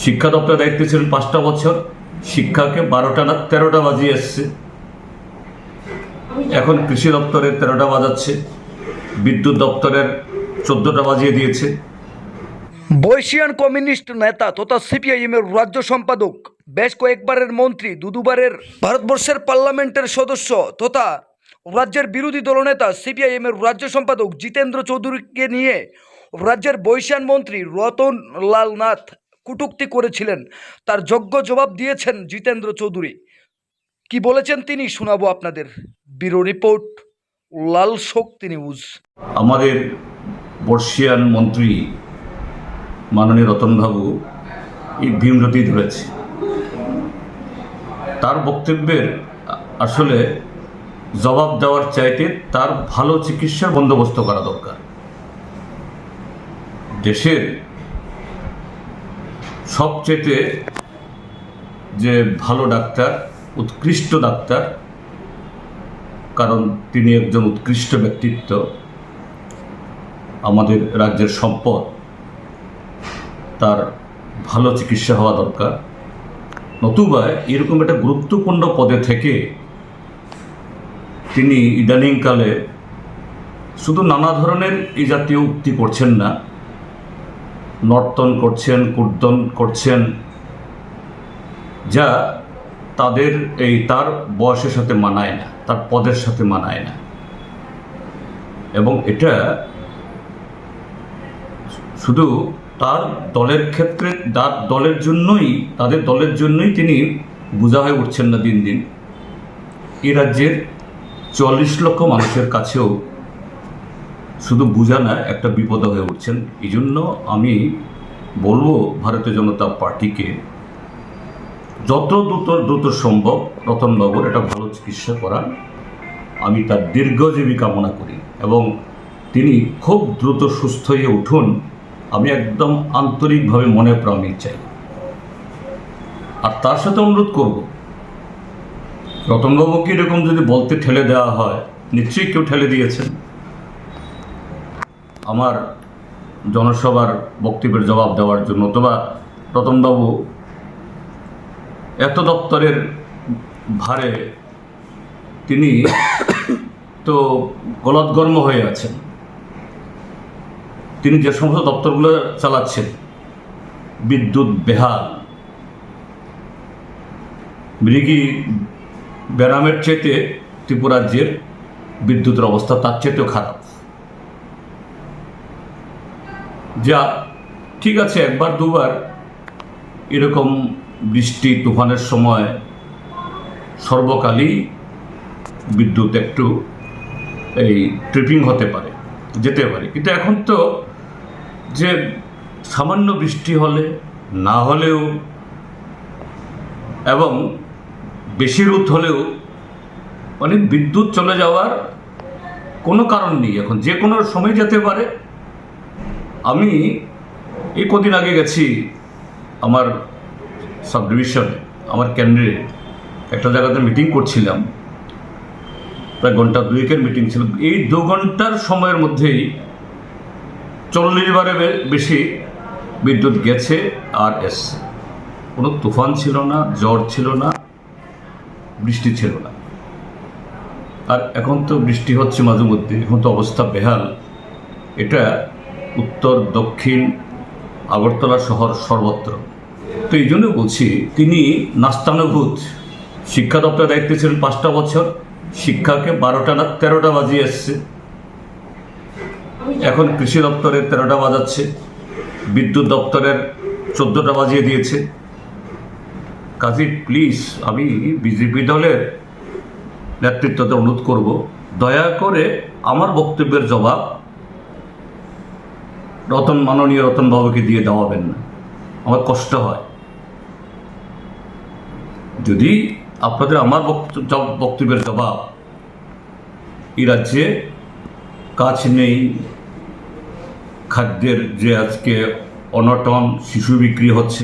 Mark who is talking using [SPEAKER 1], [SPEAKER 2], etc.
[SPEAKER 1] শিক্ষা দপ্তরের দায়িত্বে ছিলেন 5টা বছর, শিক্ষাকে 12টা না 13টা বাজিয়ে এসছে। এখন কৃষি দপ্তরের 13টা বাজাচ্ছে, বিদ্যুৎ দপ্তরের 14টা বাজিয়ে দিয়েছে।
[SPEAKER 2] বৈশিয়ান কমিউনিস্ট নেতা তথা সিপিআইএমের রাজ্য সম্পাদক, বেশ কয়েকবারের মন্ত্রী, দুবারের ভারতবর্ষের পার্লামেন্টের সদস্য তথা রাজ্যের বিরোধী দলনেতা সিপিআইএমের রাজ্য সম্পাদক জিতেন্দ্র চৌধুরীকে নিয়ে রাজ্যের বৈশিয়ান মন্ত্রী রতন লাল নাথ কটূক্তি করেছিলেন। তার যোগ্য জবাব দিয়েছেন জিতেন্দ্র চৌধুরী। কি বলেছেন তিনি শোনাবো আপনাদের। ব্যুরো রিপোর্ট, লাল শক্তি নিউজ।
[SPEAKER 1] আমাদের বর্ষিয়ান মন্ত্রী মাননীয় রতনবাবু এই ভীমরতি ধরেছে। তার বক্তব্যের আসলে জবাব দেওয়ার চাইতে তার ভালো চিকিৎসার বন্দোবস্ত করা দরকার। দেশের সবচেয়ে যে ভালো ডাক্তার, উৎকৃষ্ট ডাক্তার, কারণ তিনি একজন উৎকৃষ্ট ব্যক্তিত্ব, আমাদের রাজ্যের সম্পদ, তার ভালো চিকিৎসা হওয়া দরকার। নতুবা এরকম একটা গুরুত্বপূর্ণ পদে থেকে তিনি ইদানিংকালে শুধু নানা ধরনের এই জাতীয় উক্তি করছেন না, নর্তন করছেন, কুর্দন করছেন, যা তার বয়সের সাথে মানায় না, তার পদের সাথে মানায় না। এবং এটা শুধু তার দলের ক্ষেত্রে, তাদের দলের জন্যই তিনি বোঝা হয়ে উঠছেন না দিন দিন। এই রাজ্যের 44 লক্ষ মানুষের কাছেও শুধু বোঝা না, একটা বিপদ হয়ে উঠছেন। এই জন্য আমি বলবো ভারতীয় জনতা পার্টিকে যত দ্রুত সম্ভব রতনবাবুর একটা ভালো চিকিৎসা করান। আমি তার দীর্ঘজীবী কামনা করি এবং তিনি খুব দ্রুত সুস্থ হয়ে উঠুন। আমি একদম আন্তরিকভাবে মনে প্রাণে চাই। আর তার সাথে অনুরোধ করব, রতনবাবুকে এরকম যদি বলতে ঠেলে দেওয়া হয়, নিশ্চয়ই কেউ ঠেলে দিয়েছেন। আমার জনসভার বক্তব্যের জবাব দেওয়ার জন্য, অথবা রতনবাবু এত দপ্তরের ভারে তিনি তো গলদগর্ম হয়ে আছেন। তিনি যে সমস্ত দপ্তরগুলো চালাচ্ছেন, বিদ্যুৎ বেহাল, মৃগী ব্যারামের চেয়ে ত্রিপুরা রাজ্যের বিদ্যুতের অবস্থা তার চেয়েও খারাপ। যা ঠিক আছে, একবার দুবার এরকম বৃষ্টি তুফানের সময় সর্বকালই বিদ্যুৎ একটু ট্রিপিং হতে পারে, যেতে পারে। কিন্তু এখন তো যে সামান্য বৃষ্টি হলে, না হলেও, এবং বেশি রোদ হলেও মানে বিদ্যুৎ চলে যাওয়ার কোনো কারণ নেই। এখন যে কোনো সময় যেতে পারে। আমি এই কদিন আগে গেছি আমার সাব ডিভিশনে, আমার কেন্দ্রে একটা জায়গাতে মিটিং করছিলাম, প্রায় ঘন্টা 2-এর মিটিং ছিল। এই 2 ঘন্টার সময়ের মধ্যেই 40 বারে বেশি বিদ্যুৎ গেছে আর এসছে। কোনো তুফান ছিল না, ঝড় ছিল না, বৃষ্টি ছিল না। আর এখন তো বৃষ্টি হচ্ছে মাঝে মধ্যে, এখন তো অবস্থা বেহাল। এটা উত্তর, দক্ষিণ, আগরতলা শহর সর্বত্র। তো এই জন্য বলছি, তিনি নাস্তানুভূত। শিক্ষা দপ্তরের দায়িত্বে ছিলেন 5টা বছর, শিক্ষাকে 12টা না 13টা বাজিয়ে এসছে। এখন কৃষি দপ্তরের 13টা বাজাচ্ছে, বিদ্যুৎ দপ্তরের 14টা বাজিয়ে দিয়েছে। কাজী প্লিজ, আমি বিজেপি দলের নেতৃত্বতে অনুরোধ করব, দয়া করে আমার বক্তব্যের জবাব মাননীয় রতনবাবুকে দিয়ে দেওয়াবেন না। আমার কষ্ট হয় যদি আপনাদের আমার বক্তব্যের জবাব। এই রাজ্যে কাজ নেই, খাদ্যের যে আজকে অনটন, শিশু বিক্রি হচ্ছে,